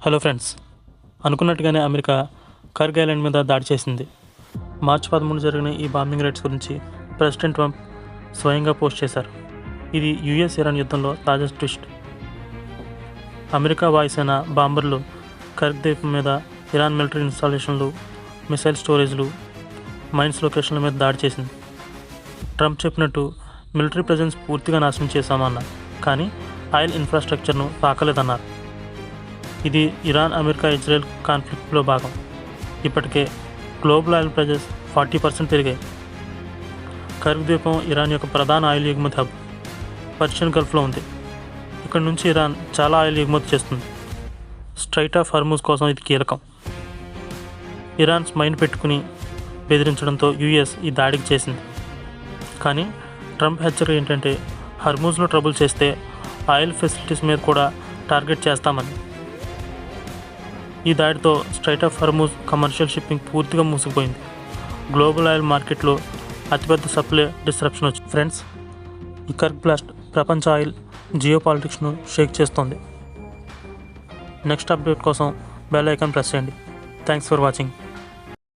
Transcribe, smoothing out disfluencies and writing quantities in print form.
Hello friends, అనుకున్నట్టుగానే America కర్గ్ island మీద దాడి చేసింది. మార్చి 13 జరిగిన ఈ బాంబింగ్ రైట్స్ గురించి ప్రెసిడెంట్ ట్రంప్ స్వయంగా పోస్ట్ చేశారు. ఇది యుఎస్ ఇరాన్ యుద్ధంలో తాజా ట్విస్ట్. అమెరికా వాయుసేన బాంబర్లు కర్గ్ ద్వీపం మీద ఇరాన్ మిలిటరీ ఇన్స్టాలేషన్లు, మిసైల్ స్టోరేజ్లు, మైన్స్ లొకేషన్ల మీద దాడి చేసింది. ట్రంప్ చెప్పినట్టు మిలిటరీ ప్రెజెన్స్ పూర్తిగా నాశనం చేశామన్నారు, కానీ ఆయిల్ ఇన్ఫ్రాస్ట్రక్చర్ను తాకలేదన్నారు. ఇది ఇరాన్, అమెరికా, ఇజ్రాయెల్ కాన్ఫ్లిక్ట్లో భాగం. ఇప్పటికే గ్లోబల్ ఆయిల్ ప్రైజెస్ 40% పెరిగాయి. కర్గ్ ద్వీపం ఇరాన్ యొక్క ప్రధాన ఆయిల్ ఎగుమతి హబ్. పర్షియన్ గల్ఫ్లో ఉంది. ఇక్కడ నుంచి ఇరాన్ చాలా ఆయిల్ ఎగుమతి చేస్తుంది. స్ట్రైట్ ఆఫ్ హర్మూజ్ కోసం ఇది కీలకం. ఇరాన్ మైండ్ పెట్టుకుని బెదిరించడంతో యుఎస్ ఈ దాడికి చేసింది. కానీ ట్రంప్ హెచ్చరిక ఏంటంటే హర్మూజ్లో ట్రబుల్ చేస్తే ఆయిల్ ఫెసిలిటీస్ మీద కూడా టార్గెట్ చేస్తామని. ఈ దాడితో strait of Hormuz commercial shipping పూర్తిగా మూసుకుపోయింది. గ్లోబల్ ఆయిల్ మార్కెట్లో అతిపెద్ద సప్లై డిస్రప్షన్ వచ్చింది. ఫ్రెండ్స్, ఈ కర్గ్ బ్లాస్ట్ ప్రపంచ ఆయిల్ జియో పాలిటిక్స్ను షేక్ చేస్తోంది. నెక్స్ట్ అప్డేట్ కోసం బెల్ ఐకాన్ ప్రెస్ చేయండి. Thanks for watching.